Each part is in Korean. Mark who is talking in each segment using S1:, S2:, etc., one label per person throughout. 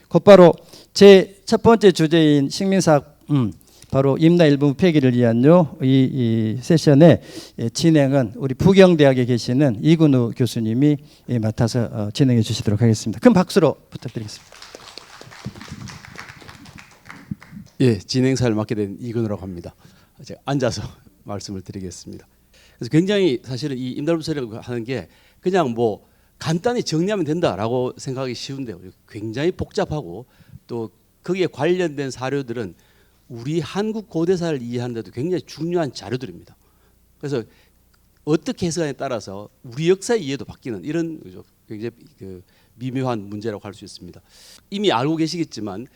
S1: 곧바로 제 첫 번째 주제인 식민사학 바로 임나 일본 폐기를 위한요 이 세션의 진행은 우리 부경대학에 계시는 이근우 교수님이 맡아서 진행해 주시도록 하겠습니다. 큰 박수로 부탁드리겠습니다.
S2: 예, 진행사를 맡게 된 이근우라고 합니다. 제가 앉아서 말씀을 드리겠습니다. 그래서 굉장히 사실은 이 임날분설이라고 하는 게 그냥 뭐 간단히 정리하면 된다라고 생각하기 쉬운데요. 굉장히 복잡하고 또 거기에 관련된 사료들은 우리 한국 고대사를 이해하는 데도 굉장히 중요한 자료들입니다. 그래서 어떻게 해석하냐에 따라서 우리 역사의 이해도 바뀌는 이런 굉장히 미묘한 문제라고 할 수 있습니다. 이미 알고 계시겠지만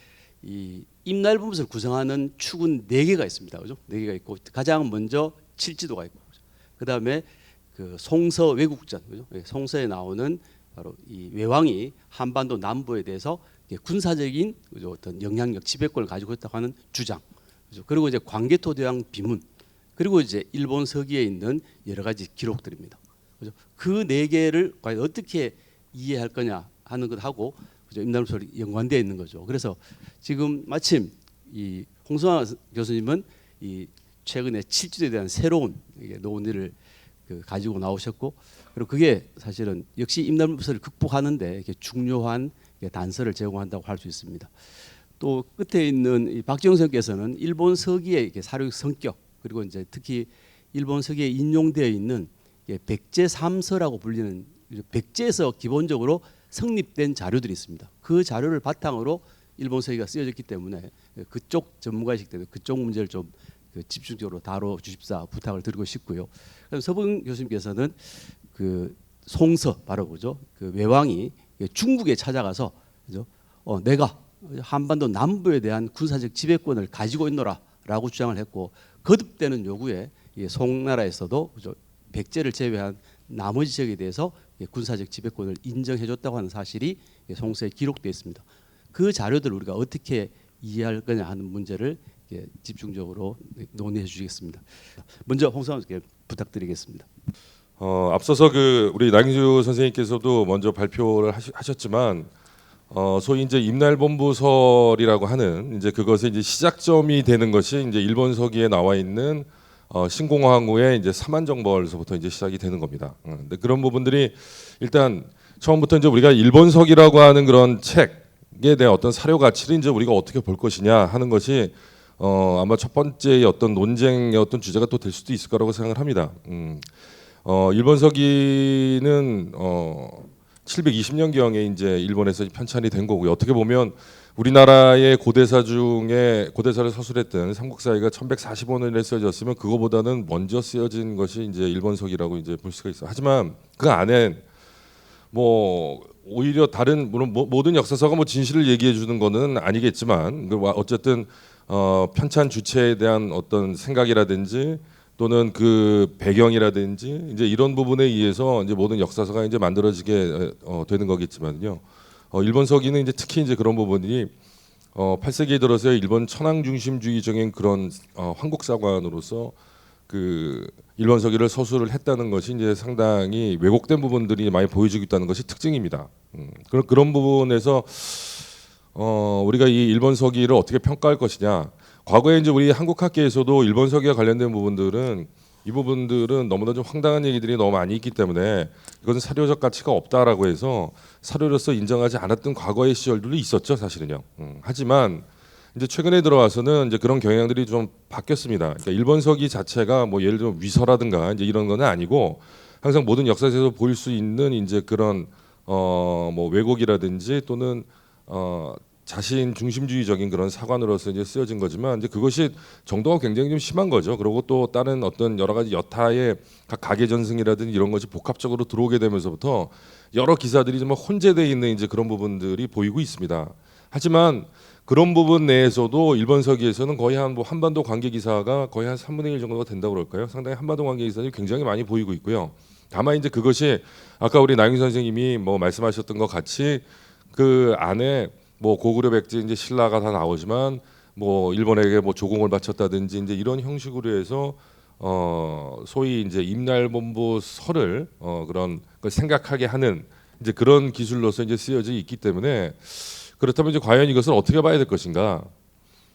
S2: 이 임날분붓을 구성하는 축은 4개가 있습니다. 그죠? 4개가 있고 가장 먼저 칠지도가 있고 그다음에 그 송서 왜국전, 그죠? 송서에 나오는 바로 이 외왕이 한반도 남부에 대해서 군사적인 어떤 영향력, 지배권을 가지고 있다고 하는 주장, 그죠? 그리고 이제 광개토대왕 비문, 그리고 이제 일본 서기에 있는 여러 가지 기록들입니다. 그죠? 그 4개를 과연 어떻게 이해할 거냐 하는 것하고 임날분설이 연관되어 있는 거죠. 그래서 지금 마침 이 홍성환 교수님은 이 최근에 칠지도에 대한 새로운 논의를 가지고 나오셨고, 그리고 그게 사실은 역시 임날분설을 극복하는데 이렇게 중요한 단서를 제공한다고 할 수 있습니다. 또 끝에 있는 이 박지영 선생께서는 일본 서기의 사료적 성격, 그리고 이제 특히 일본 서기에 인용되어 있는 백제삼서라고 불리는 백제에서 기본적으로 성립된 자료들이 있습니다. 그 자료를 바탕으로 일본 서기가 쓰여졌기 때문에 그쪽 전문가이시기 때문에 그쪽 문제를 좀 집중적으로 다뤄 주십사 부탁을 드리고 싶고요. 그럼 서분 교수님께서는 그 송서 바로 그죠? 그 외왕이 중국에 찾아가서 그죠? 내가 한반도 남부에 대한 군사적 지배권을 가지고 있노라라고 주장을 했고, 거듭되는 요구에 송나라에서도 그죠? 백제를 제외한 나머지 지역에 대해서 군사적 지배권을 인정해줬다고 하는 사실이 송서에 기록되어 있습니다. 그 자료들을 우리가 어떻게 이해할 거냐 하는 문제를 집중적으로 논의해 주시겠습니다. 먼저 홍성환 교수께 부탁드리겠습니다.
S3: 앞서서 우리 나경주 선생님께서도 먼저 발표를 하셨지만 소위 이제 임날본부설이라고 하는 이제 그것의 이제 시작점이 되는 것이 이제 일본 서기에 나와 있는 신공화후의 이제 사만정벌서부터 이제 시작이 되는 겁니다. 근데 그런 부분들이 일단 처음부터 이제 우리가 일본서기라고 하는 그런 책에 대한 어떤 사료 가치를 이제 우리가 어떻게 볼 것이냐 하는 것이 아마 첫 번째의 어떤 논쟁의 어떤 주제가 또 될 수도 있을 거라고 생각을 합니다. 일본 서기는 720년경에 이제 일본에서 편찬이 된 거고요. 어떻게 보면 우리나라의 고대사 중에 고대사를 서술했던 삼국사기가 1145년에 쓰여졌으면 그거보다는 먼저 쓰여진 것이 이제 일본 서기라고 이제 볼 수가 있어. 하지만 그 안에 뭐 오히려 다른 물론 모든 역사서가 뭐 진실을 얘기해 주는 거는 아니겠지만 어쨌든 편찬 주체에 대한 어떤 생각이라든지 또는 그 배경이라든지 이제 이런 부분에 의해서 이제 모든 역사서가 이제 만들어지게 되는 거겠지만요. 일본 서기는 이제 특히 이제 그런 부분이 8세기에 들어서 일본 천황 중심주의적인 그런 황국사관으로서 그 일본 서기를 서술을 했다는 것이 이제 상당히 왜곡된 부분들이 많이 보여지고 있다는 것이 특징입니다. 그런 부분에서 우리가 이 일본 서기를 어떻게 평가할 것이냐. 과거에 이제 우리 한국학계에서도 일본 서기와 관련된 부분들은 이 부분들은 너무나 좀 황당한 얘기들이 너무 많이 있기 때문에 이것은 사료적 가치가 없다라고 해서 사료로서 인정하지 않았던 과거의 시절들도 있었죠, 사실은요. 하지만 이제 최근에 들어와서는 이제 그런 경향들이 좀 바뀌었습니다. 그러니까 일본 서기 자체가 뭐 예를 들어 위서라든가 이제 이런 건 아니고 항상 모든 역사에서 보일 수 있는 이제 그런 뭐 왜곡이라든지 또는 자신 중심주의적인 그런 사관으로서 이제 쓰여진 거지만 이제 그것이 정도가 굉장히 좀 심한 거죠. 그리고 또 다른 어떤 여러 가지 여타의 각 가계 전승이라든지 이런 것이 복합적으로 들어오게 되면서부터 여러 기사들이 좀 혼재되어 있는 이제 그런 부분들이 보이고 있습니다. 하지만 그런 부분 내에서도 일본 서기에서는 거의 뭐 한반도 관계 기사가 거의 한 3분의 1 정도가 된다고 그럴까요? 상당히 한반도 관계 기사들이 굉장히 많이 보이고 있고요. 다만 이제 그것이 아까 우리 나경 선생님이 뭐 말씀하셨던 것 같이 그 안에 뭐 고구려 백제 이제 신라가 다 나오지만 뭐 일본에게 뭐 조공을 바쳤다든지 이제 이런 형식으로 해서 소위 이제 임날본부 설을 그런 걸 생각하게 하는 이제 그런 기술로서 이제 쓰여져 있기 때문에 그렇다면 이제 과연 이것을 어떻게 봐야 될 것인가?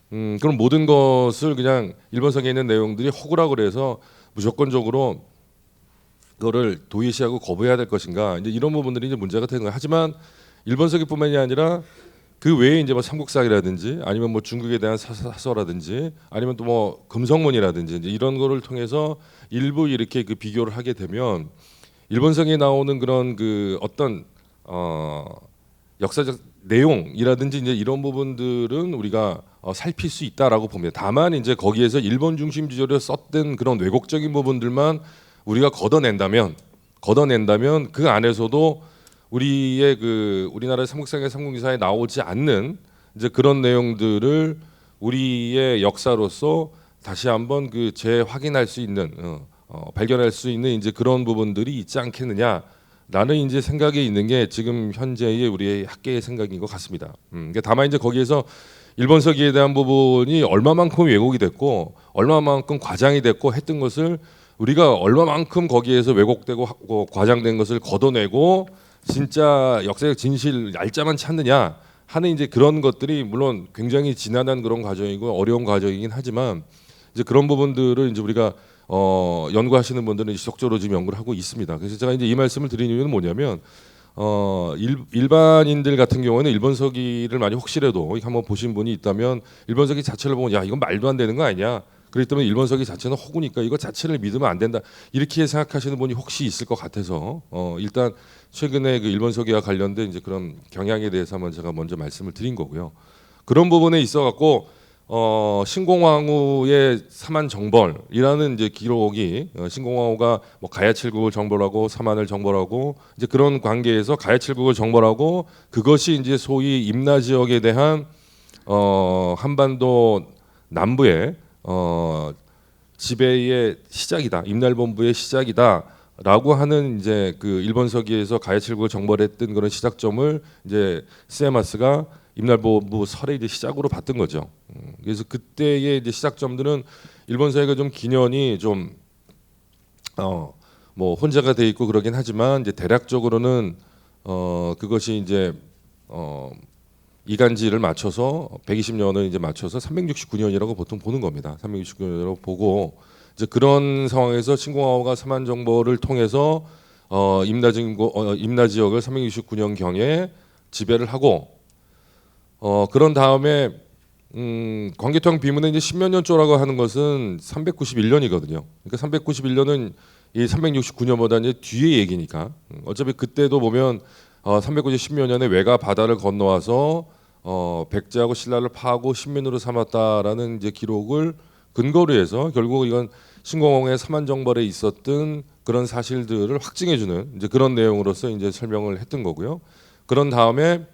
S3: 그럼 모든 것을 그냥 일본성에 있는 내용들이 허구라고 그래서 무조건적으로 그거를 도외시하고 거부해야 될 것인가? 이제 이런 부분들이 이제 문제가 되는 거예요. 하지만 일본서기뿐만이 아니라 그 외에 이제 뭐 삼국사기라든지 아니면 뭐 중국에 대한 사서라든지 아니면 또 뭐 금성문이라든지 이제 이런 거를 통해서 일부 이렇게 그 비교를 하게 되면 일본성에 나오는 그런 그 어떤 역사적 내용이라든지 이제 이런 부분들은 우리가 살필 수 있다라고 봅니다. 다만 이제 거기에서 일본 중심 지조를 썼던 그런 왜곡적인 부분들만 우리가 걷어낸다면 그 안에서도 우리의 그 우리나라의 삼국사기 삼국기사에 나오지 않는 이제 그런 내용들을 우리의 역사로서 다시 한번 그 재확인할 수 있는 발견할 수 있는 이제 그런 부분들이 있지 않겠느냐라는 이제 생각이 있는 게 지금 현재의 우리의 학계의 생각인 것 같습니다. 그러니까 다만 이제 거기에서 일본서기에 대한 부분이 얼마만큼 왜곡이 됐고 얼마만큼 과장이 됐고 했던 것을 우리가 얼마만큼 거기에서 왜곡되고 과장된 것을 걷어내고 진짜 역사적 진실 날짜만 찾느냐 하는 이제 그런 것들이 물론 굉장히 지난한 그런 과정이고 어려운 과정이긴 하지만 이제 그런 부분들을 이제 우리가 연구하시는 분들은 지속적으로 지금 연구를 하고 있습니다. 그래서 제가 이제 이 말씀을 드리는 이유는 뭐냐면 일반인들 같은 경우에는 일본서기를 많이 혹시라도 한번 보신 분이 있다면 일본서기 자체를 보면 야 이건 말도 안 되는 거 아니냐. 그렇기 때문에 일본서기 자체는 허구니까 이거 자체를 믿으면 안 된다. 이렇게 생각하시는 분이 혹시 있을 것 같아서 일단 최근에 그 일본서기와 관련된 이제 그런 경향에 대해서 한번 제가 먼저 말씀을 드린 거고요. 그런 부분에 있어 갖고 신공황후의 사만정벌이라는 이제 기록이 신공황후가 뭐 가야칠국을 정벌하고 사만을 정벌하고 이제 그런 관계에서 가야칠국을 정벌하고 그것이 이제 소위 임나 지역에 대한 한반도 남부의 지배의 시작이다. 임날본부의 시작이다라고 하는 이제 그 일본서기에서 가야칠국을 정벌했던 그런 시작점을 이제 스에마스가 임날본부 설의 이제 시작으로 봤던 거죠. 그래서 그때의 이제 시작점들은 일본서기가 좀 기년이 좀 뭐 혼자가 돼 있고 그러긴 하지만 이제 대략적으로는 그것이 이제 이간지를 맞춰서 120년을 이제 맞춰서 369년이라고 보통 보는 겁니다. 369년이라고 보고 이제 그런 상황에서 신공황후가 사만정벌을 통해서 임나 지역을 369년 경에 지배를 하고 그런 다음에 광개토왕 비문의 이제 10몇 년조라고 하는 것은 391년이거든요. 그러니까 391년은 이 369년보다 이제 뒤의 얘기니까 어차피 그때도 보면 390몇 년에 외가 바다를 건너와서 백제하고 신라를 파하고 신민으로 삼았다라는 이제 기록을 근거로 해서 결국 이건 신공황후의 사만정벌에 있었던 그런 사실들을 확증해주는 이제 그런 내용으로서 이제 설명을 했던 거고요. 그런 다음에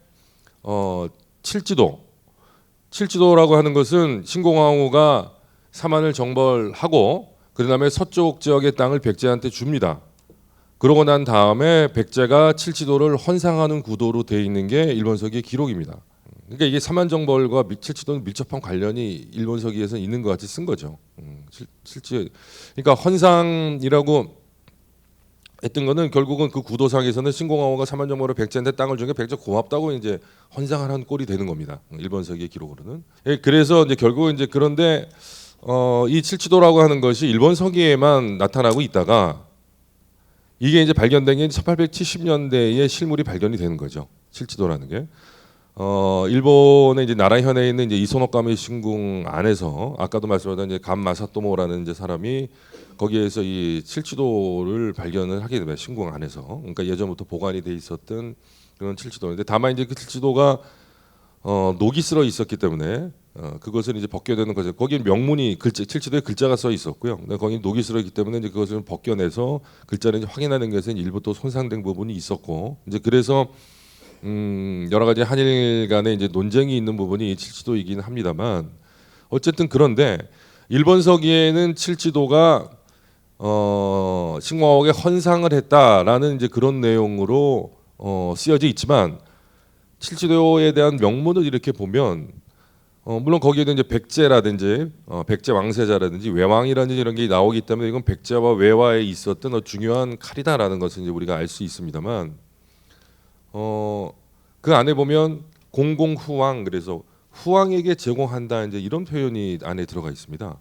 S3: 칠지도라고 하는 것은 신공황후가 사만을 정벌하고 그 다음에 서쪽 지역의 땅을 백제한테 줍니다. 그러고 난 다음에 백제가 칠지도를 헌상하는 구도로 되어 있는 게 일본서기의 기록입니다. 그러니까 이게 사만정벌과 칠지도는 밀접한 관련이 일본서기에서 있는 것 같이 쓴 거죠. 그러니까 헌상이라고 했던 거는 결국은 그 구도상에서는 신공황후가 사만정벌을 백제한테 땅을 준 게 백제 고맙다고 이제 헌상을 한 꼴이 되는 겁니다. 일본서기의 기록으로는. 그래서 이제 결국은 이제 그런데 이 칠지도라고 하는 것이 일본서기에만 나타나고 있다가 이게 이제 발견된 게 1870년대에 실물이 발견이 되는 거죠. 칠지도라는 게. 일본의 이제 나라현에 있는 이제 이소노카미 신궁 안에서 아까도 말씀하신 이제 감 마사토모라는 이제 사람이 거기에서 이 칠지도를 발견을 하게 됩니다. 신궁 안에서. 그러니까 예전부터 보관이 돼 있었던 그런 칠지도인데 다만 이제 그 칠지도가 녹이 쓸어 있었기 때문에 그것을 이제 벗겨내는 거죠. 거기는 명문이 칠지도에 글자가 써 있었고요. 근데 거기 녹이 쓸어 있기 때문에 이제 그것을 벗겨내서 글자를 이제 확인하는 것은 일부 또 손상된 부분이 있었고 이제 그래서 여러 가지 한일 간에 이제 논쟁이 있는 부분이 칠지도이긴 합니다만 어쨌든 그런데 일본서기에는 칠지도가 신공황후에게 헌상을 했다라는 이제 그런 내용으로 쓰여져 있지만 칠지도에 대한 명문을 이렇게 보면 물론 거기에는 이제 백제라든지 백제 왕세자라든지 외왕이라든지 이런 게 나오기 때문에 이건 백제와 외화에 있었던 중요한 칼이다라는 것을 이제 우리가 알 수 있습니다만 그 안에 보면 공공후왕 그래서 후왕에게 제공한다 이제 이런 표현이 안에 들어가 있습니다.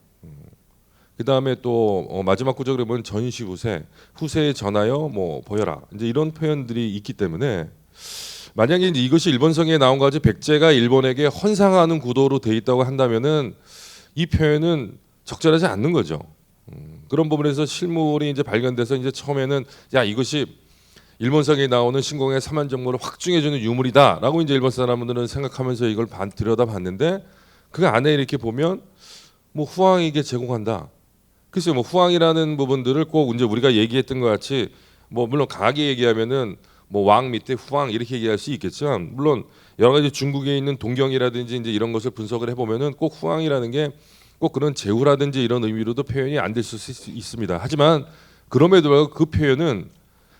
S3: 그 다음에 또 마지막 구절에 보면 전시후세, 후세에 전하여 뭐 보여라 이제 이런 표현들이 있기 때문에 만약에 이제 이것이 일본성에 나온 거지 백제가 일본에게 헌상하는 구도로 돼 있다고 한다면은 이 표현은 적절하지 않는 거죠. 그런 부분에서 실물이 이제 발견돼서 이제 처음에는 야 이것이 일본성에 나오는 신공의 사만정모를 확증해주는 유물이다라고 이제 일본 사람들은 생각하면서 이걸 들여다봤는데 그 안에 이렇게 보면 뭐 후왕에게 제공한다. 글쎄요, 뭐 후왕이라는 부분들을 꼭 이제 우리가 얘기했던 것 같이 뭐 물론 강하게 얘기하면은 뭐 왕 밑에 후왕 이렇게 얘기할 수 있겠지만 물론 여러 가지 중국에 있는 동경이라든지 이제 이런 것을 분석을 해보면은 꼭 후왕이라는 게 꼭 그런 제후라든지 이런 의미로도 표현이 안 될 수 있습니다. 하지만 그럼에도 불구하고 그 표현은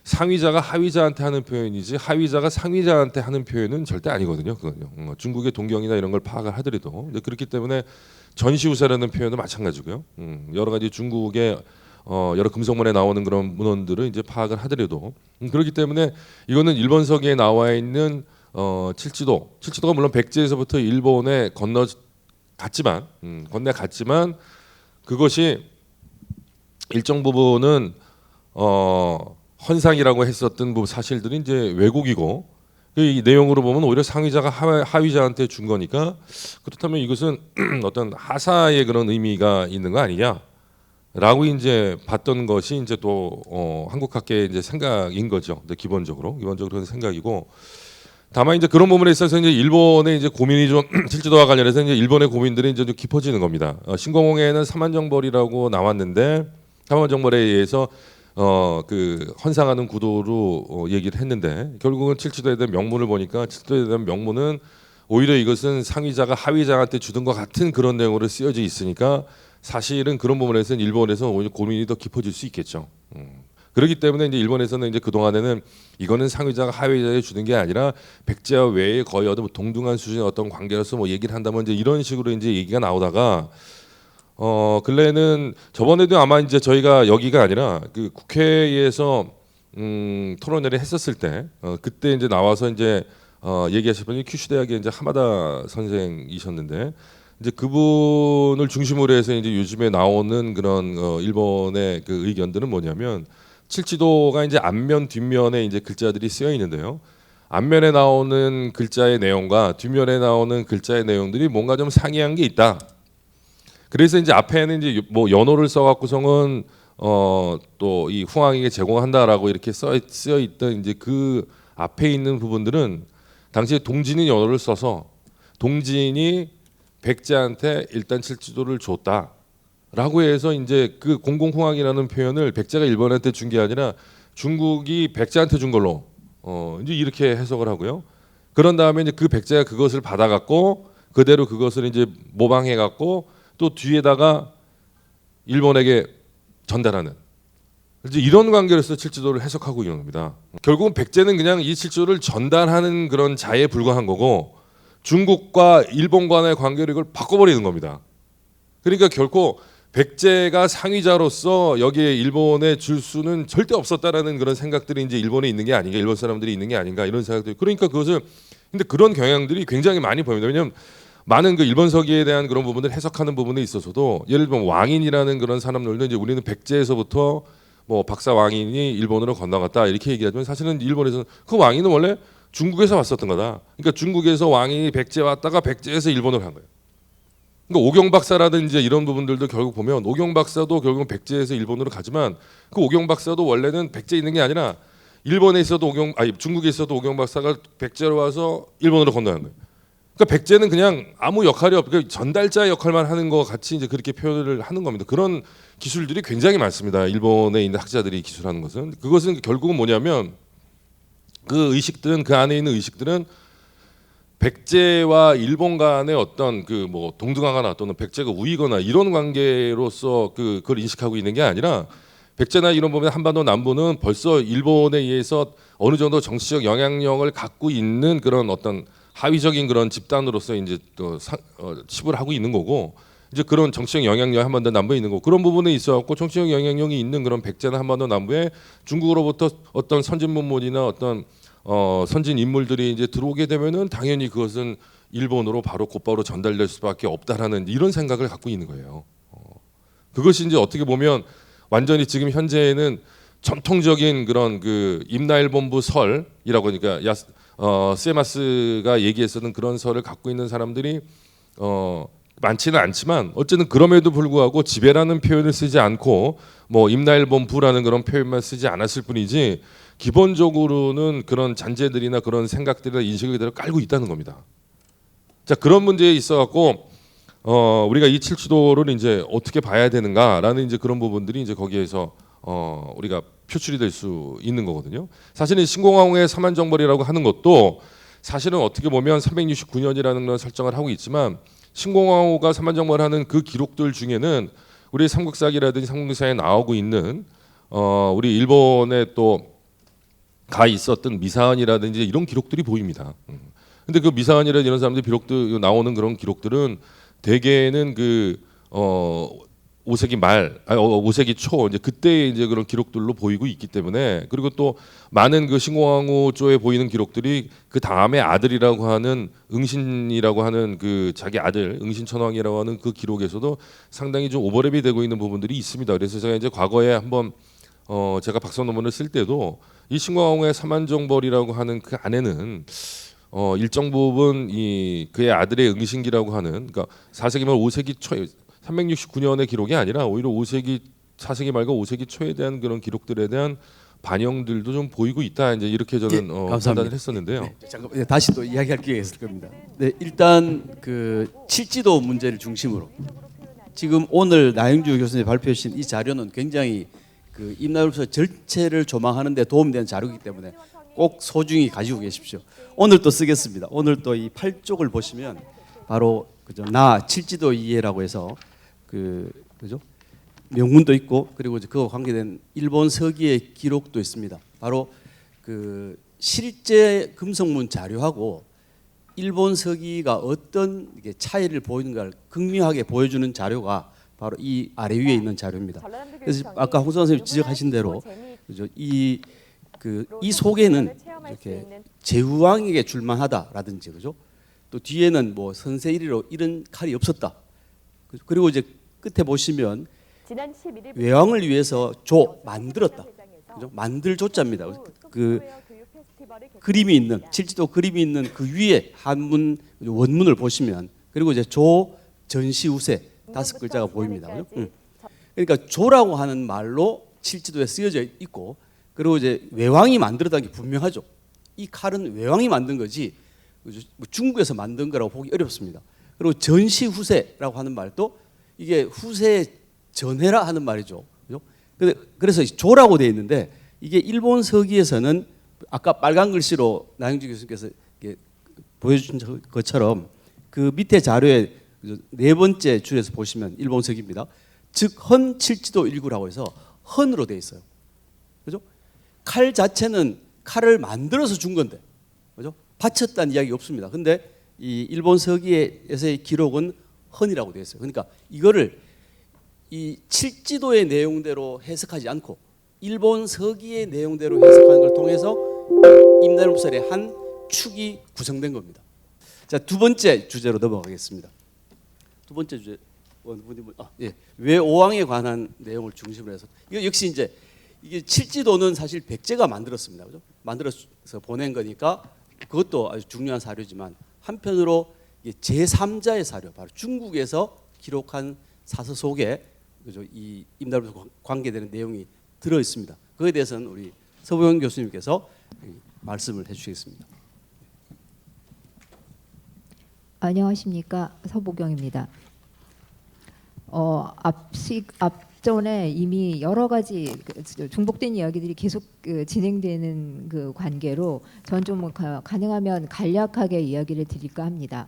S3: 상위자가 하위자한테 하는 표현이지 하위자가 상위자한테 하는 표현은 절대 아니거든요. 그건요. 중국의 동경이나 이런 걸 파악을 하더라도 그렇기 때문에 전시후세라는 표현도 마찬가지고요. 여러 가지 중국의 여러 금속문에 나오는 그런 문헌들을 이제 파악을 하더라도 그렇기 때문에 이거는 일본서기에 나와 있는 칠지도가 물론 백제에서부터 일본에 건너갔지만 그것이 일정 부분은 헌상이라고 했었던 사실들이 이제 왜곡이고 이 내용으로 보면 오히려 상위자가 하위자한테 준 거니까 그렇다면 이것은 어떤 하사의 그런 의미가 있는 거 아니냐라고 이제 봤던 것이 이제 또 한국학계의 이제 생각인 거죠. 기본적으로 그런 생각이고 다만 이제 그런 부분에 있어서 이제 일본의 이제 고민이 좀 칠지도와 관련해서 이제 일본의 고민들이 이제 좀 깊어지는 겁니다. 신공홍에는 사만정벌이라고 나왔는데 사만정벌에 의해서 그 헌상하는 구도로 얘기를 했는데 결국은 칠지도에 대한 명문을 보니까 칠지도에 대한 명문은 오히려 이것은 상위자가 하위자한테 주던 것 같은 그런 내용으로 쓰여져 있으니까 사실은 그런 부분에서는 일본에서 오히려 고민이 더 깊어질 수 있겠죠. 그렇기 때문에 이제 일본에서는 이제 그 동안에는 이거는 상위자가 하위자에 주는 게 아니라 백제와 외에 거의 어떤 동등한 수준의 어떤 관계로서 뭐 얘기를 한다면 이제 이런 식으로 이제 얘기가 나오다가 근래에는 저번에도 아마 이제 저희가 여기가 아니라 그 국회에서 토론회를 했었을 때 그때 이제 나와서 이제 얘기하실 분이 큐슈 대학의 이제 하마다 선생이셨는데 이제 그분을 중심으로 해서 이제 요즘에 나오는 그런 일본의 그 의견들은 뭐냐면 칠지도가 이제 앞면 뒷면에 이제 글자들이 쓰여 있는데요. 앞면에 나오는 글자의 내용과 뒷면에 나오는 글자의 내용들이 뭔가 좀 상이한 게 있다. 그래서 이제 앞에는 이제 뭐 연호를 써갖고서는 또 이 후왕에게 제공한다라고 이렇게 쓰여 있던 이제 그 앞에 있는 부분들은 당시에 동진이 연호를 써서 동진이 백제한테 일단 칠지도를 줬다라고 해서 이제 그 공공후왕이라는 표현을 백제가 일본한테 준 게 아니라 중국이 백제한테 준 걸로 이제 이렇게 해석을 하고요. 그런 다음에 이제 그 백제가 그것을 받아갖고 그대로 그것을 이제 모방해갖고 또 뒤에다가 일본에게 전달하는 이제 이런 관계로서 칠지도를 해석하고 있는 겁니다. 결국은 백제는 그냥 이 칠지도를 전달하는 그런 자에 불과한 거고 중국과 일본 간의 관계를 이걸 바꿔버리는 겁니다. 그러니까 결코 백제가 상위자로서 여기에 일본에 줄 수는 절대 없었다라는 그런 생각들이 이제 일본에 있는 게 아닌가, 일본 사람들이 있는 게 아닌가 이런 생각들. 그러니까 그것을 근데 그런 경향들이 굉장히 많이 보입니다. 왜냐하면 많은 그 일본서기에 대한 그런 부분들 해석하는 부분에 있어서도 예를 들면 왕인이라는 그런 사람들도 이제 우리는 백제에서부터 뭐 박사 왕인이 일본으로 건너갔다 이렇게 얘기하지만 사실은 일본에서는 그 왕인은 원래 중국에서 왔었던 거다. 그러니까 중국에서 왕이 백제 왔다가 백제에서 일본으로 간 거예요. 그러니까 오경박사라든지 이런 부분들도 결국 보면 오경박사도 결국은 백제에서 일본으로 가지만 그 오경박사도 원래는 백제에 있는 게 아니라 일본에 있어도 중국에 있어도 오경박사가 백제로 와서 일본으로 건너간 거예요. 그러니까 백제는 그냥 아무 역할이 없고 전달자 역할만 하는 것 같이 이제 그렇게 표현을 하는 겁니다. 그런 기술들이 굉장히 많습니다. 일본에 있는 학자들이 기술하는 것은 그것은 결국은 뭐냐면 그 의식들은 그 안에 있는 의식들은 백제와 일본 간의 어떤 그 뭐 동등하거나 또는 백제가 우위거나 이런 관계로서 그걸 인식하고 있는 게 아니라 백제나 이런 부분에 한반도 남부는 벌써 일본에 의해서 어느 정도 정치적 영향력을 갖고 있는 그런 어떤 하위적인 그런 집단으로서 이제 또 치부를 하고 있는 거고 이제 그런 정치적 영향력이 한반도 남부에 있는 거고 그런 부분에 있어갖고 정치적 영향력이 있는 그런 백제나 한반도 남부에 중국으로부터 어떤 선진 문물이나 어떤 선진 인물들이 이제 들어오게 되면은 당연히 그것은 일본으로 바로 곧바로 전달될 수밖에 없다라는 이런 생각을 갖고 있는 거예요. 그것이 이제 어떻게 보면 완전히 지금 현재는 전통적인 그런 그 임나일 본부 설이라고 하니까 세마스가 얘기했었던 그런 설을 갖고 있는 사람들이 많지는 않지만 어쨌든 그럼에도 불구하고 지배라는 표현을 쓰지 않고 뭐 임나일 본부라는 그런 표현만 쓰지 않았을 뿐이지 기본적으로는 그런 잔재들이나 그런 생각들이나 인식을 그대로 깔고 있다는 겁니다. 자, 그런 문제에 있어 갖고 우리가 이 칠지도를 이제 어떻게 봐야 되는가라는 이제 그런 부분들이 이제 거기에서 우리가 표출이 될 수 있는 거거든요. 사실은 신공항후의 사만정벌이라고 하는 것도 사실은 어떻게 보면 369년이라는 그런 설정을 하고 있지만 신공항후가 사만정벌하는 그 기록들 중에는 우리 삼국사기라든지 삼국사에 나오고 있는 우리 일본에 또 가 있었던 미사안이라든지 이런 기록들이 보입니다. 근데 그 미사안이라든지 이런 사람들 기록들 나오는 그런 기록들은 대개는 그 5세기 말, 5세기 초 이제 그때 이제 그런 기록들로 보이고 있기 때문에 그리고 또 많은 그 신공항후 쪽에 보이는 기록들이 그 다음에 아들이라고 하는 응신이라고 하는 그 자기 아들 응신천왕이라고 하는 그 기록에서도 상당히 좀 오버랩이 되고 있는 부분들이 있습니다. 그래서 제가 이제 과거에 한번 제가 박사 논문을 쓸 때도 이 신공항후의 사만정벌이라고 하는 그 안에는 일정 부분 이 그의 아들의 응신기라고 하는 그러니까 4세기 말 5세기 초에 369년의 기록이 아니라 오히려 5세기 4세기 말과 5세기 초에 대한 그런 기록들에 대한 반영들도 좀 보이고 있다. 이제 이렇게 저는 판단을 했었는데요.
S2: 네, 잠깐 다시 또 이야기할 기회가 있을 겁니다. 네, 일단 그 칠지도 문제를 중심으로 지금 오늘 나영주 교수님이 발표해 주신 이 자료는 굉장히 그 임나일보서 전체를 조망하는 데 도움되는 자료이기 때문에 꼭 소중히 가지고 계십시오. 오늘 또 쓰겠습니다. 오늘 또 이 8쪽을 보시면 바로 그죠 나 칠지도 이해라고 해서 그죠 명문도 있고 그리고 이제 그와 관계된 일본 서기의 기록도 있습니다. 바로 그 실제 금속문 자료하고 일본 서기가 어떤 이게 차이를 보이는가를 극명하게 보여주는 자료가 바로 이 아래 위에 있는 자료입니다. 그래서 아까 홍선 선생님이 지적하신 대로 그죠 이 속에는 이렇게 제후왕에게 줄만하다라든지 그죠 또 뒤에는 뭐 선세일이로 이런 칼이 없었다. 그리고 이제 끝에 보시면 외왕을 위해서 만들었다. 그죠? 만들 조자입니다. 그 그림이 있는 칠지도 그림이 있는 그 위에 한문 원문을 보시면 그리고 이제 전시우세 5글자가 보입니다. 그죠? 그러니까 조라고 하는 말로 칠지도에 쓰여져 있고 그리고 이제 외왕이 만들었다는 게 분명하죠. 이 칼은 외왕이 만든 거지 중국에서 만든 거라고 보기 어렵습니다. 그리고 전시후세라고 하는 말도 이게 후세 전해라 하는 말이죠. 그죠? 그래서 조라고 되어 있는데 이게 일본 서기에서는 아까 빨간 글씨로 나영주 교수님께서 보여준 것처럼 그 밑에 자료에 네 번째 줄에서 보시면 일본 서기입니다. 즉 헌 칠지도 일구라고 해서 헌으로 되어 있어요. 그죠? 칼 자체는 칼을 만들어서 준 건데, 그죠? 바쳤다는 이야기 없습니다. 근데 이 일본 서기에서의 기록은 헌이라고 되어 있어요. 그러니까 이거를 이 칠지도의 내용대로 해석하지 않고 일본 서기의 내용대로 해석하는 걸 통해서 임나일보살의 한 축이 구성된 겁니다. 자, 두 번째 주제로 넘어가겠습니다. 두 번째 주제 왜 오왕에 관한 내용을 중심으로 해서 이거 역시 이제 이게 칠지도는 사실 백제가 만들었습니다. 그죠? 만들어서 보낸 거니까 그것도 아주 중요한 사료지만 한편으로 제3자의 사료, 바로 중국에서 기록한 사서 속에 그죠? 이 임나일보살 관계되는 내용이 들어 있습니다. 그에 대해서는 우리 서보경 교수님께서 말씀을 해주시겠습니다.
S4: 안녕하십니까, 서보경입니다. 앞전에 이미 여러 가지 중복된 이야기들이 계속 진행되는 그 관계로 전 좀 가능하면 간략하게 이야기를 드릴까 합니다.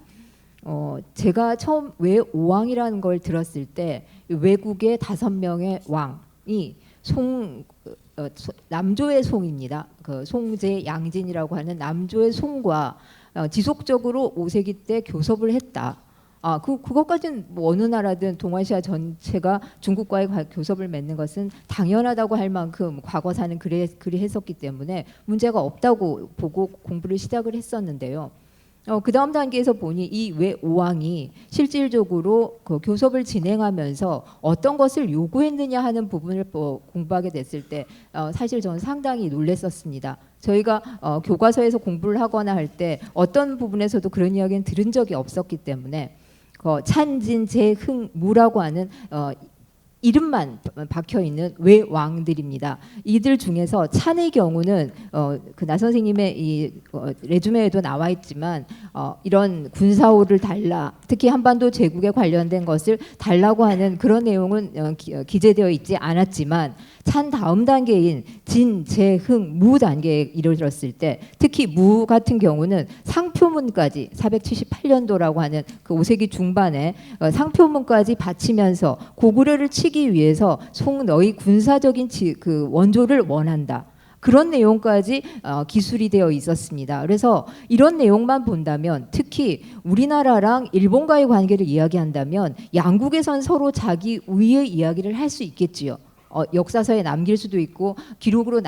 S4: 제가 처음 왜 오왕이라는 걸 들었을 때 외국의 5명의 왕이 남조의 송입니다. 그 송제 양진이라고 하는 남조의 송과 지속적으로 5세기 때 교섭을 했다. 그것까지는 뭐 어느 나라든 동아시아 전체가 중국과의 교섭을 맺는 것은 당연하다고 할 만큼 과거사는 그리 했었기 때문에 문제가 없다고 보고 공부를 시작을 했었는데요. 그 다음 단계에서 보니 이 왜 오왕이 실질적으로 그 교섭을 진행하면서 어떤 것을 요구했느냐 하는 부분을 공부하게 됐을 때 사실 저는 상당히 놀랐었습니다. 저희가 교과서에서 공부를 하거나 할 때 어떤 부분에서도 그런 이야기는 들은 적이 없었기 때문에 찬진, 제, 흥, 무라고 하는 이름만 박혀 있는 외왕들입니다. 이들 중에서 찬의 경우는 그 나 선생님의 이 레주메에도 나와 있지만 이런 군사호를 달라, 특히 한반도 제국에 관련된 것을 달라고 하는 그런 내용은 기재되어 있지 않았지만 찬 다음 단계인 진, 제, 흥, 무 단계에 이르렀을 때 특히 무 같은 경우는 상표문까지 478년도라고 하는 그 5세기 중반에 상표문까지 바치면서 고구려를 치기 위해서 너희 군사적인 그 원조를 원한다. 그런 내용까지 기술이 되어 있었습니다. 그래서 이런 내용만 본다면 특히 우리나라랑 일본과의 관계를 이야기한다면 양국에선 서로 자기 우위의 이야기를 할 수 있겠지요. 역사서에 남길 수도 있고 기록으로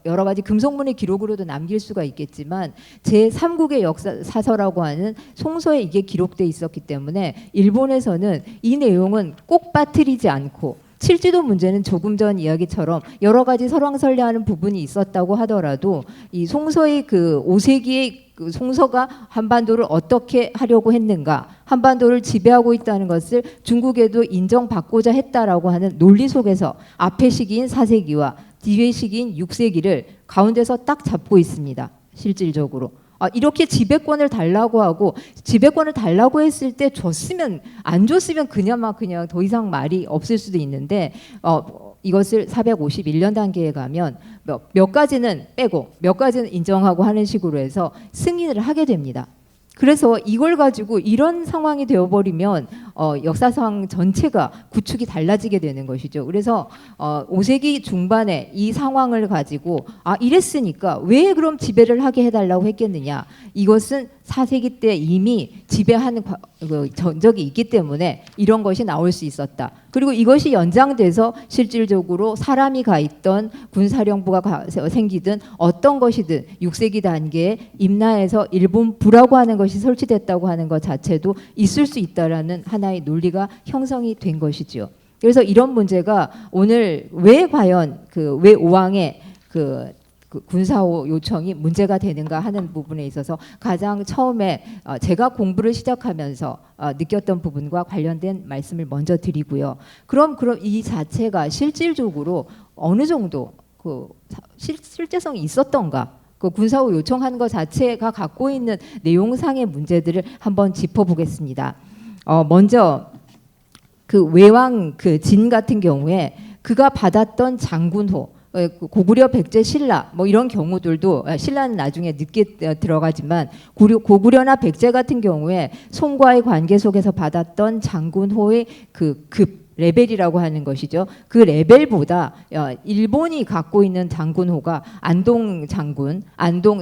S4: 여러 가지 금속문의 기록으로도 남길 수가 있겠지만 제3국의 역사서라고 하는 송서에 이게 기록돼 있었기 때문에 일본에서는 이 내용은 꼭 빠뜨리지 않고 칠지도 문제는 조금 전 이야기처럼 여러 가지 설왕설래하는 부분이 있었다고 하더라도 이 송서의 그 5세기의 그 송서가 한반도를 어떻게 하려고 했는가, 한반도를 지배하고 있다는 것을 중국에도 인정받고자 했다라고 하는 논리 속에서 앞의 시기인 4세기와 뒤의 시기인 6세기를 가운데서 딱 잡고 있습니다. 실질적으로. 이렇게 지배권을 달라고 하고 지배권을 달라고 했을 때 줬으면 안 줬으면 그냥 더 이상 말이 없을 수도 있는데 이것을 451년 단계에 가면 몇 가지는 빼고 몇 가지는 인정하고 하는 식으로 해서 승인을 하게 됩니다. 그래서 이걸 가지고 이런 상황이 되어버리면 역사상 전체가 구축이 달라지게 되는 것이죠. 그래서 5세기 중반에 이 상황을 가지고 이랬으니까 왜 그럼 지배를 하게 해달라고 했겠느냐. 이것은 4세기 때 이미 지배하는 전적이 있기 때문에 이런 것이 나올 수 있었다. 그리고 이것이 연장돼서 실질적으로 사람이 가 있던 군사령부가 생기든 어떤 것이든 6세기 단계에 임나에서 일본부라고 하는 것이 설치됐다고 하는 것 자체도 있을 수 있다라는 하나의 논리가 형성이 된 것이지요. 그래서 이런 문제가 오늘 왜 과연 왜 오왕의 그 군사호 요청이 문제가 되는가 하는 부분에 있어서 가장 처음에 제가 공부를 시작하면서 느꼈던 부분과 관련된 말씀을 먼저 드리고요. 그럼 이 자체가 실질적으로 어느 정도 실제성이 있었던가? 그 군사호 요청한 것 자체가 갖고 있는 내용상의 문제들을 한번 짚어보겠습니다. 먼저 그 외왕 진 같은 경우에 그가 받았던 장군호, 고구려 백제 신라 뭐 이런 경우들도 신라는 나중에 늦게 들어가지만 고구려나 백제 같은 경우에 송과의 관계 속에서 받았던 장군호의 그 급 레벨이라고 하는 것이죠. 그 레벨보다 일본이 갖고 있는 장군호가 안동 장군,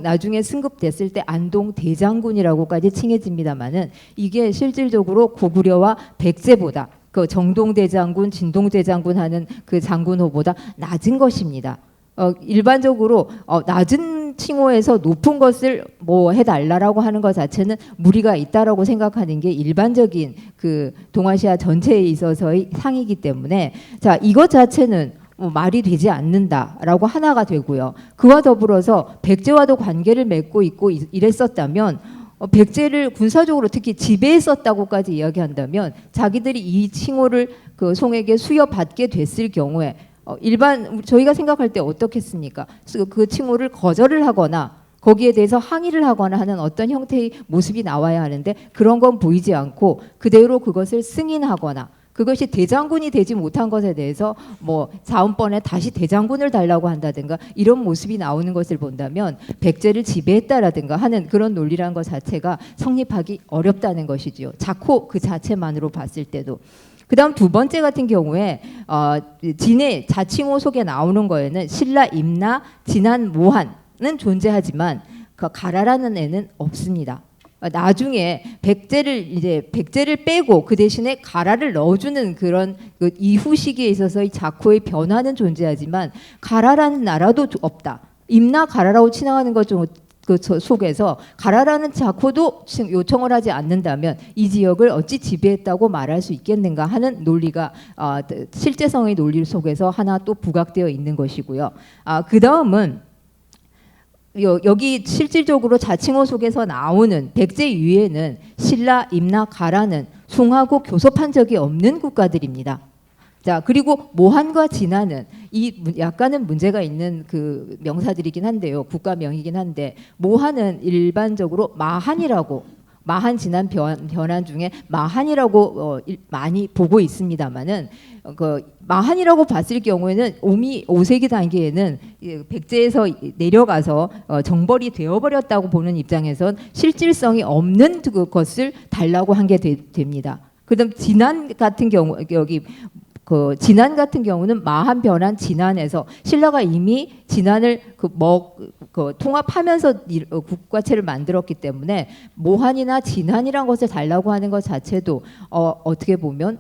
S4: 나중에 승급됐을 때 안동 대장군이라고까지 칭해집니다만은 이게 실질적으로 고구려와 백제보다 그 정동대장군, 진동대장군 하는 그 장군호보다 낮은 것입니다. 일반적으로 낮은 칭호에서 높은 것을 뭐 해달라고 하는 것 자체는 무리가 있다라고 생각하는 게 일반적인 그 동아시아 전체에 있어서의 상이기 때문에 자 이것 자체는 말이 되지 않는다라고 하나가 되고요. 그와 더불어서 백제와도 관계를 맺고 있고 이랬었다면 백제를 군사적으로 특히 지배했었다고까지 이야기한다면 자기들이 이 칭호를 그 송에게 수여받게 됐을 경우에 저희가 생각할 때 어떻겠습니까? 그 칭호를 거절을 하거나 거기에 대해서 항의를 하거나 하는 어떤 형태의 모습이 나와야 하는데 그런 건 보이지 않고 그대로 그것을 승인하거나 그것이 대장군이 되지 못한 것에 대해서 뭐 다음번에 다시 대장군을 달라고 한다든가 이런 모습이 나오는 것을 본다면 백제를 지배했다라든가 하는 그런 논리라는 것 자체가 성립하기 어렵다는 것이지요. 자코 그 자체만으로 봤을 때도. 그다음 두 번째 같은 경우에 진의 자칭호 속에 나오는 거에는 신라, 임나, 진한, 모한은 존재하지만 그 가라라는 애는 없습니다. 나중에 백제를 빼고 그 대신에 가라를 넣어주는 그런 그 이후 시기에 있어서 이 자코의 변화는 존재하지만 가라라는 나라도 없다. 임나 가라라고 친하는 것 그 속에서 가라라는 자코도 요청을 하지 않는다면 이 지역을 어찌 지배했다고 말할 수 있겠는가 하는 논리가 실제성의 논리 속에서 하나 또 부각되어 있는 것이고요. 그 다음은 여기 실질적으로 자칭호 속에서 나오는 백제 이외에는 신라, 임나, 가라는 송하고 교섭한 적이 없는 국가들입니다. 자, 그리고 모한과 진화는 약간은 문제가 있는 그 명사들이긴 한데요. 국가명이긴 한데 모한은 일반적으로 마한이라고 마한 진한 변환 중에 마한이라고 많이 보고 있습니다만은 그 마한이라고 봤을 경우에는 5세기 단계에는 백제에서 내려가서 정벌이 되어버렸다고 보는 입장에선 실질성이 없는 것을 달라고 한 게 됩니다. 그다음 진한 같은 경우 그 진안 같은 경우는 마한 변환 진안에서 신라가 이미 진안을 통합하면서 국가체를 만들었기 때문에 모한이나 진안이란 것을 달라고 하는 것 자체도 어떻게 보면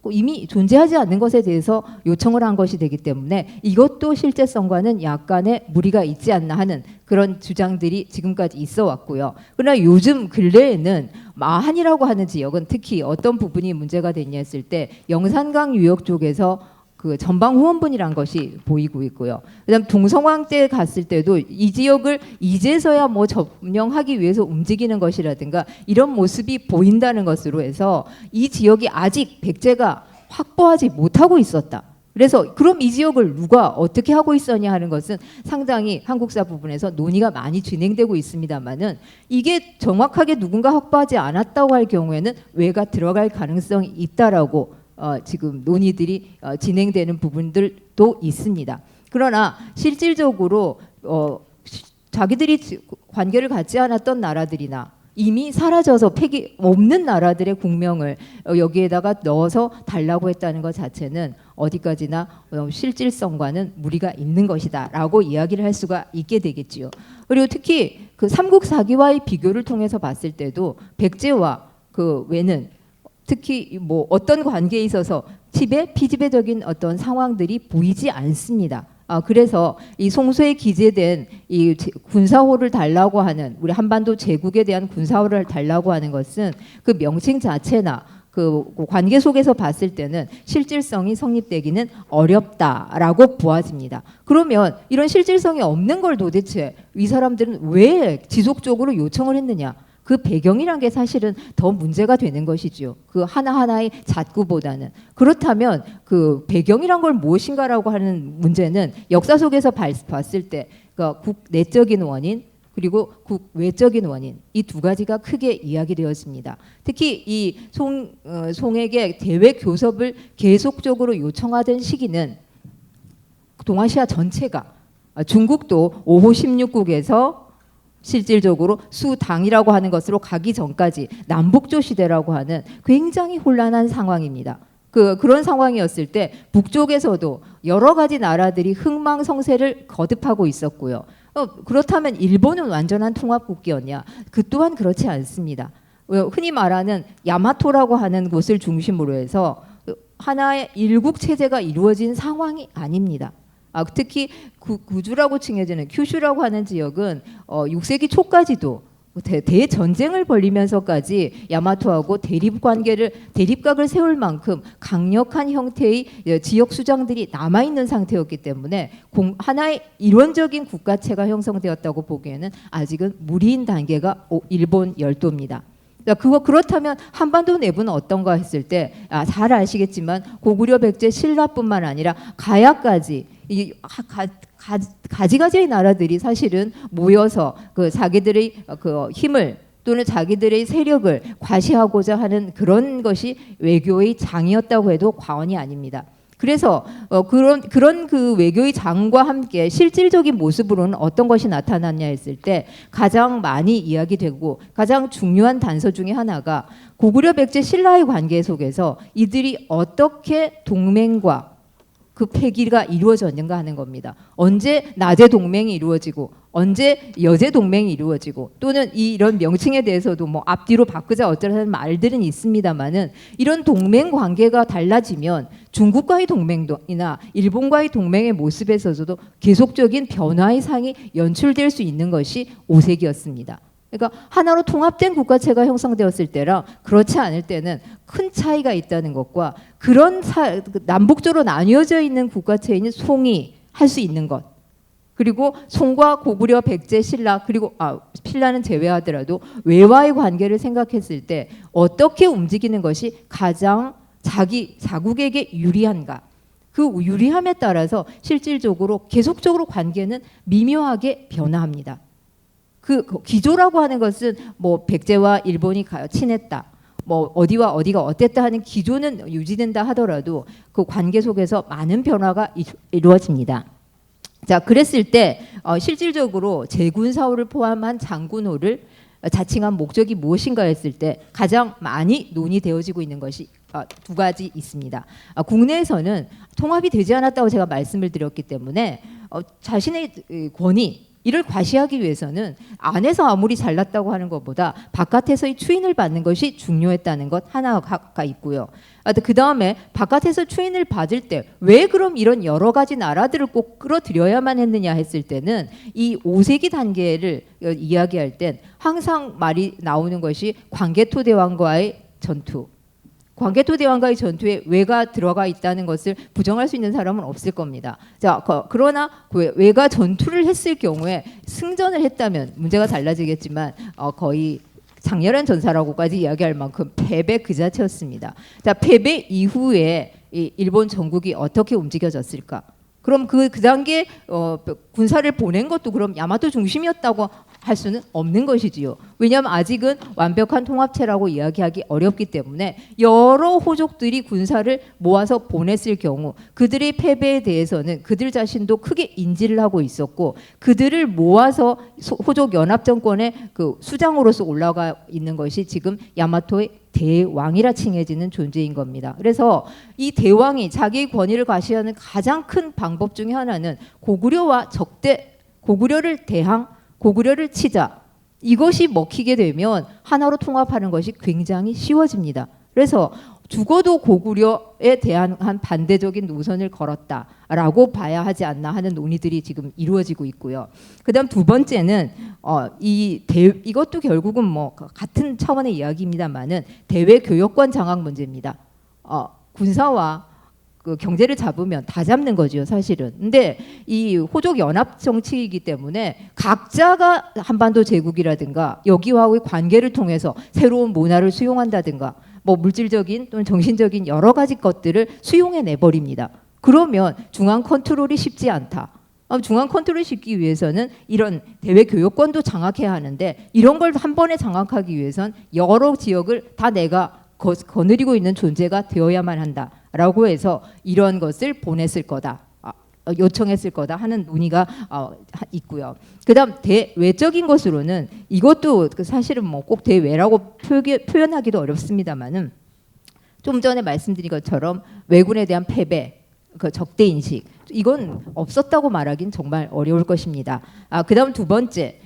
S4: 이미 존재하지 않는 것에 대해서 요청을 한 것이 되기 때문에 이것도 실제성과는 약간의 무리가 있지 않나 하는 그런 주장들이 지금까지 있어 왔고요. 그러나 요즘 근래에는 마한이라고 하는 지역은 특히 어떤 부분이 문제가 됐냐 했을 때 영산강 유역 쪽에서 그 전방 후원분이란 것이 보이고 있고요. 그다음 동성왕 때 갔을 때도 이 지역을 이제서야 뭐 점령하기 위해서 움직이는 것이라든가 이런 모습이 보인다는 것으로 해서 이 지역이 아직 백제가 확보하지 못하고 있었다. 그래서 그럼 이 지역을 누가 어떻게 하고 있었냐 하는 것은 상당히 한국사 부분에서 논의가 많이 진행되고 있습니다만은 이게 정확하게 누군가 확보하지 않았다고 할 경우에는 왜가 들어갈 가능성이 있다라고 지금 논의들이 진행되는 부분들도 있습니다. 그러나 실질적으로 자기들이 관계를 갖지 않았던 나라들이나 이미 사라져서 폐기 없는 나라들의 국명을 여기에다가 넣어서 달라고 했다는 것 자체는 어디까지나 실질성과는 무리가 있는 것이다라고 이야기를 할 수가 있게 되겠지요. 그리고 특히 그 삼국사기와의 비교를 통해서 봤을 때도 백제와 그 외는 특히 뭐 어떤 관계에 있어서 피지배적인 어떤 상황들이 보이지 않습니다. 그래서 이 송수에 기재된 이 군사호를 달라고 하는 우리 한반도 제국에 대한 군사호를 달라고 하는 것은 그 명칭 자체나 그 관계 속에서 봤을 때는 실질성이 성립되기는 어렵다라고 보아집니다. 그러면 이런 실질성이 없는 걸 도대체 이 사람들은 왜 지속적으로 요청을 했느냐? 그 배경이란 게 사실은 더 문제가 되는 것이죠. 그 하나하나의 잣구보다는. 그렇다면 그 배경이란 걸 무엇인가라고 하는 문제는 역사 속에서 봤을 때 그러니까 국 내적인 원인 그리고 국 외적인 원인 이 두 가지가 크게 이야기되었습니다. 특히 이 송에게 대외 교섭을 계속적으로 요청하던 시기는 동아시아 전체가 중국도 5호 16국에서 실질적으로 수당이라고 하는 것으로 가기 전까지 남북조 시대라고 하는 굉장히 혼란한 상황입니다. 그런 상황이었을 때 북쪽에서도 여러 가지 나라들이 흥망성쇠를 거듭하고 있었고요. 그렇다면 일본은 완전한 통합국기였냐? 그 또한 그렇지 않습니다. 흔히 말하는 야마토라고 하는 곳을 중심으로 해서 하나의 일국 체제가 이루어진 상황이 아닙니다. 특히 구주라고 칭해지는 큐슈라고 하는 지역은 6세기 초까지도 대전쟁을 벌리면서까지 야마토하고 대립각을 세울 만큼 강력한 형태의 지역 수장들이 남아있는 상태였기 때문에 하나의 일원적인 국가체가 형성되었다고 보기에는 아직은 무리인 단계가 일본 열도입니다. 그렇다면 한반도 내부는 어떤가 했을 때 잘 아시겠지만 고구려 백제 신라뿐만 아니라 가야까지 이 가지가지의 나라들이 사실은 모여서 그 자기들의 그 힘을 또는 자기들의 세력을 과시하고자 하는 그런 것이 외교의 장이었다고 해도 과언이 아닙니다. 그래서 그런 그 외교의 장과 함께 실질적인 모습으로는 어떤 것이 나타났냐 했을 때 가장 많이 이야기되고 가장 중요한 단서 중에 하나가 고구려 백제 신라의 관계 속에서 이들이 어떻게 동맹과 그 폐기가 이루어졌는가 하는 겁니다. 언제 낮에 동맹이 이루어지고 언제 여제 동맹이 이루어지고 또는 이런 명칭에 대해서도 뭐 앞뒤로 바꾸자 어쩌라는 말들은 있습니다만은 이런 동맹 관계가 달라지면 중국과의 동맹이나 일본과의 동맹의 모습에서도 계속적인 변화의 상이 연출될 수 있는 것이 5세기였습니다. 그러니까 하나로 통합된 국가체가 형성되었을 때랑 그렇지 않을 때는 큰 차이가 있다는 것과 그런 남북적으로 나뉘어져 있는 국가체인 송이 할 수 있는 것, 그리고 송과 고구려, 백제, 신라, 그리고 신라는 제외하더라도 외와의 관계를 생각했을 때 어떻게 움직이는 것이 가장 자국에게 유리한가, 그 유리함에 따라서 실질적으로 계속적으로 관계는 미묘하게 변화합니다. 그 기조라고 하는 것은 뭐 백제와 일본이 친했다, 뭐 어디와 어디가 어땠다 하는 기조는 유지된다 하더라도 그 관계 속에서 많은 변화가 이루어집니다. 자, 그랬을 때 실질적으로 제군사호를 포함한 장군호를 자칭한 목적이 무엇인가 했을 때 가장 많이 논의되어지고 있는 것이 두 가지 있습니다. 국내에서는 통합이 되지 않았다고 제가 말씀을 드렸기 때문에 자신의 권위 이를 과시하기 위해서는 안에서 아무리 잘났다고 하는 것보다 바깥에서의 추인을 받는 것이 중요했다는 것 하나가 있고요. 그 다음에 바깥에서 추인을 받을 때 왜 그럼 이런 여러 가지 나라들을 꼭 끌어들여야만 했느냐 했을 때는 이 5세기 단계를 이야기할 땐 항상 말이 나오는 것이 광개토 대왕과의 전투. 광개토 대왕과의 전투에 왜가 들어가 있다는 것을 부정할 수 있는 사람은 없을 겁니다. 자, 그러나 왜가 전투를 했을 경우에 승전을 했다면 문제가 달라지겠지만 거의 장렬한 전사라고까지 이야기할 만큼 패배 그 자체였습니다. 자, 패배 이후에 이 일본 전국이 어떻게 움직여졌을까? 그럼 그 단계 군사를 보낸 것도 그럼 야마토 중심이었다고 할 수는 없는 것이지요. 왜냐하면 아직은 완벽한 통합체라고 이야기하기 어렵기 때문에 여러 호족들이 군사를 모아서 보냈을 경우 그들의 패배에 대해서는 그들 자신도 크게 인지를 하고 있었고 그들을 모아서 호족 연합 정권의 그 수장으로서 올라가 있는 것이 지금 야마토의 대왕이라 칭해지는 존재인 겁니다. 그래서 이 대왕이 자기의 권위를 과시하는 가장 큰 방법 중에 하나는 고구려와 고구려를 고구려를 치자. 이것이 먹히게 되면 하나로 통합하는 것이 굉장히 쉬워집니다. 그래서 죽어도 고구려에 대한 한 반대적인 노선을 걸었다라고 봐야 하지 않나 하는 논의들이 지금 이루어지고 있고요. 그다음 두 번째는 이것도 결국은 뭐 같은 차원의 이야기입니다만은 대외 교역권 장악 문제입니다. 군사와 그 경제를 잡으면 다 잡는 거죠, 사실은. 근데 이 호족 연합 정치이기 때문에 각자가 한반도 제국이라든가 여기와의 관계를 통해서 새로운 문화를 수용한다든가 뭐 물질적인 또는 정신적인 여러 가지 것들을 수용해 내버립니다. 그러면 중앙 컨트롤이 쉽지 않다. 중앙 컨트롤을 쉽기 위해서는 이런 대외 교역권도 장악해야 하는데 이런 걸 한 번에 장악하기 위해선 여러 지역을 다 내가 거느리고 있는 존재가 되어야만 한다라고 해서 이런 것을 보냈을 거다, 요청했을 거다 하는 논의가 있고요. 그다음 대외적인 것으로는 이것도 사실은 뭐 꼭 대외라고 표현하기도 어렵습니다만은 좀 전에 말씀드린 것처럼 왜군에 대한 패배, 그 적대 인식 이건 없었다고 말하긴 정말 어려울 것입니다. 그다음 두 번째.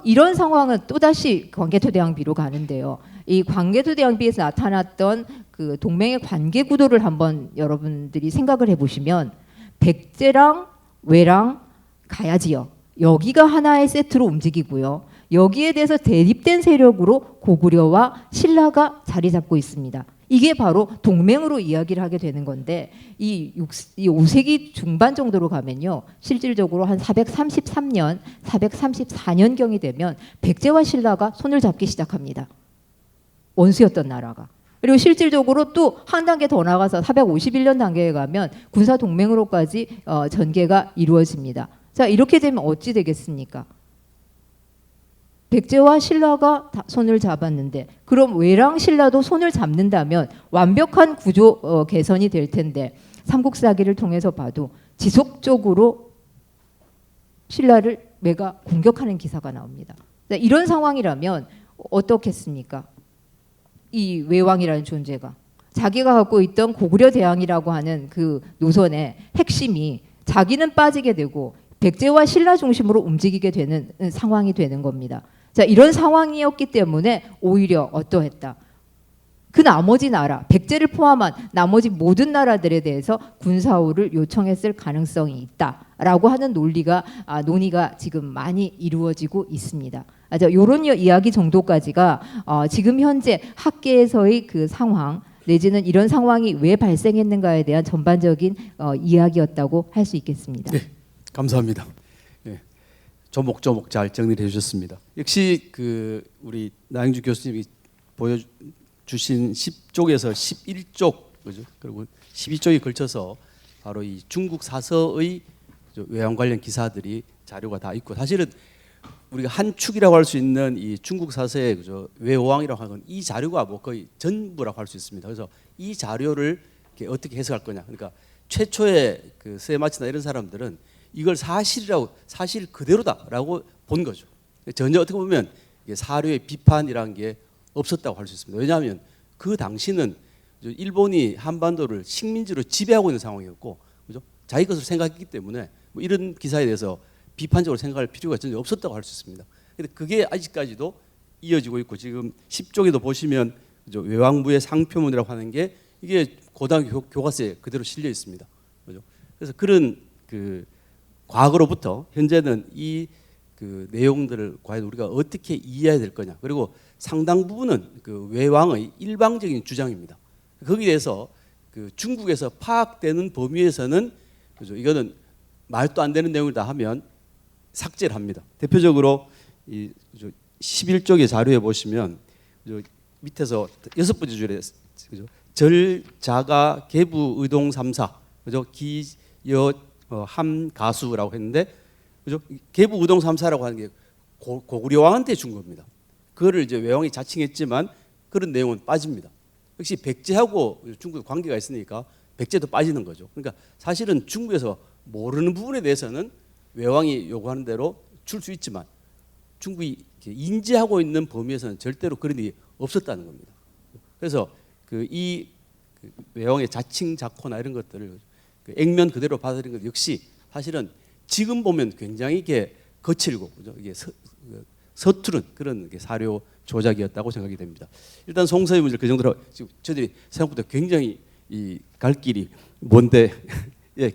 S4: 이런 상황은 또다시 광개토 대왕비로 가는데요. 이 광개토 대왕비에서 나타났던 그 동맹의 관계 구도를 한번 여러분들이 생각을 해보시면 백제랑 왜랑 가야지요. 여기가 하나의 세트로 움직이고요. 여기에 대해서 대립된 세력으로 고구려와 신라가 자리 잡고 있습니다. 이게 바로 동맹으로 이야기를 하게 되는 건데 이 5세기 중반 정도로 가면요. 실질적으로 한 433년, 434년경이 되면 백제와 신라가 손을 잡기 시작합니다. 원수였던 나라가. 그리고 실질적으로 또 한 단계 더 나가서 451년 단계에 가면 군사 동맹으로까지 전개가 이루어집니다. 자, 이렇게 되면 어찌 되겠습니까? 백제와 신라가 손을 잡았는데 그럼 왜랑 신라도 손을 잡는다면 완벽한 구조 개선이 될 텐데 삼국사기를 통해서 봐도 지속적으로 신라를 왜가 공격하는 기사가 나옵니다. 이런 상황이라면 어떻겠습니까? 이 왜왕이라는 존재가 자기가 갖고 있던 고구려 대왕이라고 하는 그 노선의 핵심이 자기는 빠지게 되고 백제와 신라 중심으로 움직이게 되는 상황이 되는 겁니다. 자, 이런 상황이었기 때문에 오히려 어떠했다. 그 나머지 나라, 백제를 포함한 나머지 모든 나라들에 대해서 군사호를 요청했을 가능성이 있다라고 하는 논의가 지금 많이 이루어지고 있습니다. 이런 이야기 정도까지가 지금 현재 학계에서의 그 상황 내지는 이런 상황이 왜 발생했는가에 대한 전반적인 이야기였다고 할 수 있겠습니다.
S2: 네, 감사합니다. 네, 조목조목 잘 정리해 주셨습니다. 역시 그 우리 나영주 교수님이 보여주신 10쪽에서 11쪽, 그죠? 그리고 12쪽에 걸쳐서 바로 이 중국 사서의 외환 관련 기사들이 자료가 다 있고, 사실은 우리가 한 축이라고 할 수 있는 이 중국 사서의 그죠? 외호왕이라고 하는 이 자료가 뭐 거의 전부라고 할 수 있습니다. 그래서 이 자료를 이렇게 어떻게 해석할 거냐. 그러니까 최초의 그 세마치나 이런 사람들은 이걸 사실 그대로다라고 본 거죠. 전혀 어떻게 보면 사료의 비판이라는 게 없었다고 할 수 있습니다. 왜냐하면 그 당시는 일본이 한반도를 식민지로 지배하고 있는 상황이었고, 그죠? 자기 것으로 생각했기 때문에 뭐 이런 기사에 대해서 비판적으로 생각할 필요가 전혀 없었다고 할 수 있습니다. 근데 그게 아직까지도 이어지고 있고, 지금 10쪽에도 보시면 그죠? 외왕부의 상표문이라고 하는 게 이게 고등학교 교과서에 그대로 실려 있습니다. 그죠? 그래서 그런 그 과거로부터 현재는 이 그 내용들을 과연 우리가 어떻게 이해해야 될 거냐. 그리고 상당 부분은 그 외왕의 일방적인 주장입니다. 거기에 대해서 그 중국에서 파악되는 범위에서는 그죠? 이거는 말도 안 되는 내용이다 하면 삭제를 합니다. 대표적으로 이 11쪽의 자료에 보시면 밑에서 6번째 줄에 그죠? 절자가 계부 의동 삼사 그죠? 기여 함 가수라고 했는데 그죠? 계부 의동 삼사라고 하는 게 고구려 왕한테 준 겁니다. 그거를 이제 외왕이 자칭했지만 그런 내용은 빠집니다. 역시 백제하고 중국 관계가 있으니까 백제도 빠지는 거죠. 그러니까 사실은 중국에서 모르는 부분에 대해서는 외왕이 요구하는 대로 줄 수 있지만 중국이 인지하고 있는 범위에서는 절대로 그런 일이 없었다는 겁니다. 그래서 이 외왕의 자칭 자코나 이런 것들을 액면 그대로 받아들인 것 역시 사실은 지금 보면 굉장히 이게 거칠고 그죠? 이게 서투른 그런 사료 조작이었다고 생각이 됩니다. 일단 송서의 문제 그 정도로 지금 저들이 생각보다 굉장히 갈 길이 먼데 예.